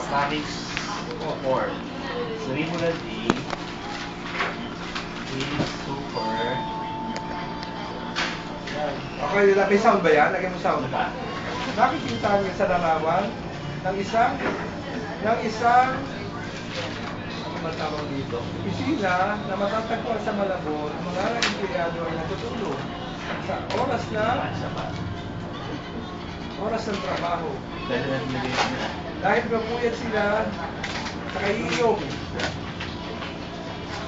Package 4. Cerebral D is super. Okay, may sound ba yan? Lagyan mo sound. Naka. Nakikita niyo sa larawan ng isang ano ba tawag dito? Opisina na matatagpuan sa Malabon, ang mga empleyado ay natutulog sa oras ng trabaho. Dahil kapuyat sila sa kaiyong.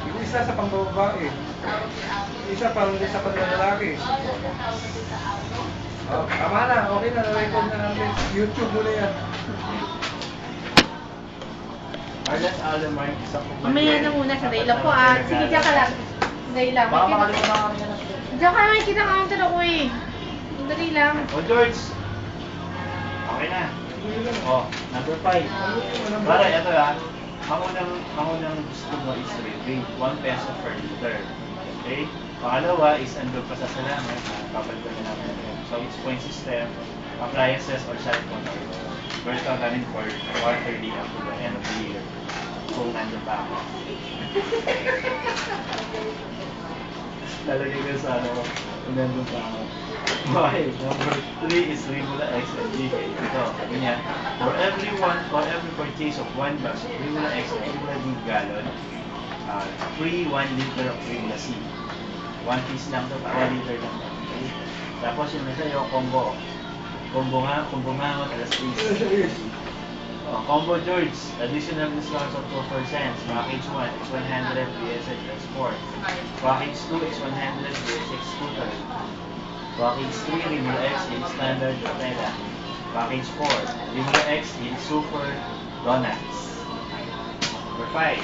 Yung isa sa pangbabae, isa sa panlalaki. Oh, tama na, okay na, na-record na namin. YouTube mo na yan. Arlas Alamark, isang Mamaya na muna sa Dayla po ah. Sige, diyan ka lang. Dayla. Baka makalimutan kami na. Diyan ka lang, makikita ka counter ako eh. Dali lang. O George! Okay na. O, number 5. Para, ito lang. Ang unang gusto mo is rebate. 1 peso per liter. Okay? Pangalawa is andun pa sa salamat. Papalitan na namin yun. So, it's point system, appliances, or cellphone. First time namin for quarterly up to the end of the year. So, nandun pa ako. Talagay ko sa ano, nandun pa ako. Okay, number 3 is Rimula X and GK. Ito, sabi niya, for every purchase of 1 box of Rimula X and Rimula D gallon, free 1 liter of Rimula C. 1 piece lang to, 1 liter lang to. Okay? Tapos yung nasa yung combo. Combo nga, alas 3. Combo George, additional discounts of 2%. Package 1 is 100 BSX Export. Package 2 is 100 BSX Scooter. Package 3, Rimula X in Standard Patela. Package 4, Rimula X in Super Donuts. Number 5.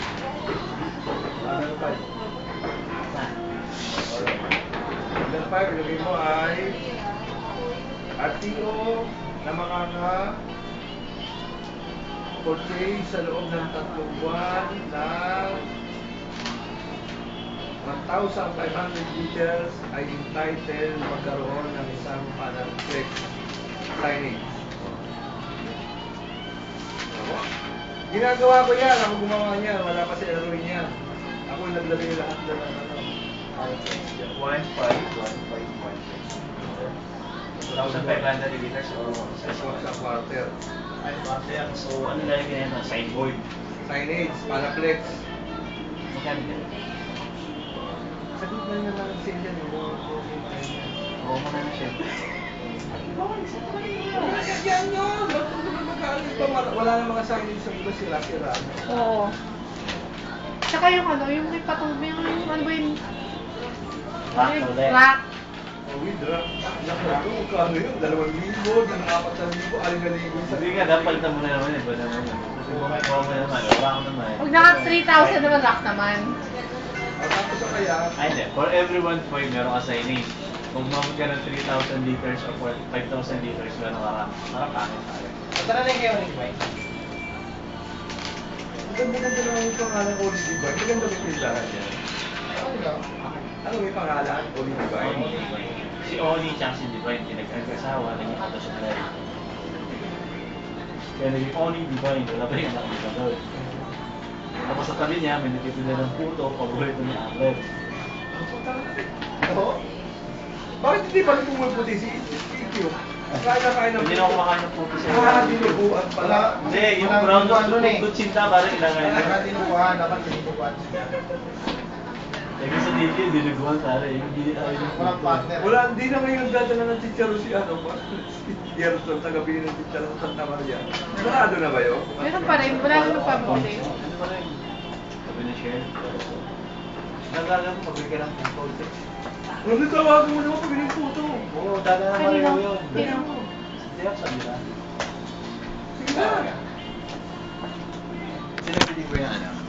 Number 5, ilagay mo ay RTO na makaka-purchase sa loob ng 3 buwan ng 1,500 liters ay entitled magkaroon ng isang panel flex signage. Ginagawa ko yan, ako gumawa niya, wala pa si Eroy niya. Ako naglagay lahat ng ano. 1,500 liters Sa quarter. So, ano lalagyan nito? Sideboard. Signage, panaflex. Magkano din? Sagot na naman ang sale yan, yung Oo, muna na siya. yan yun! Wala na mga signage sa iba, sira-sira. Oo. Tsaka yung ano, yung may patubig, yung ano ba yun? Rock ulit. Rock. Oh, with rock. Magkano yun? 2,000, 4,000, 5,000. Hindi nga, dapat palitan mo na naman eh. Ba't naman yun? Kasi bumagawa mo naman, wala ko naman. Huwag naka 3,000 naman, rock naman. Tapos ang kaya, Ay, hindi. For every 1.5, meron ka signage. Kung mamag ka ng 3,000 liters o 5,000 liters, meron ka parang pangit tayo. Tara na kayo ulit, Mike. ang ganda naman yung pangalan Oli Divine. Maganda rin yung lahat yan. Ano may pangalan? Oli Divine? Si Oli tsaka si Divine, pinag-asawa, naging ato siya na rin. Kaya naging Oli Divine, wala pa yung nakikita doon. Tapos sa tabi niya, may nagtitinda ng puto, paborito niya Apple. Oo. Bakit hindi pa rin pumuputi si Q? Kaya na kaya ng Hindi na ako kumakain ng puto sa dinuguan pala. Hindi, yung brown noodle kutsinta, parang ilangan. Dinuguan, dapat dinuguan siya. Lagi sa TV, dinuguan sana. Hindi tayo Walang partner. Wala, hindi na ngayon dadala ng chicharo si ano ba? Si Gerson, tagabili ng chicharo sa Santa Maria. Sarado na ba yun? Meron pa rin, wala nang nagpapuli. Ano pa rin? Sabi na share. Nagagawa mo, pabili ka ng puto. Ano tawagan mo naman pag puto? Oo, dada na Kanino? marilaw yun. Sino? Diyak, sabi na. Sige na. Sino pili ko yung ano?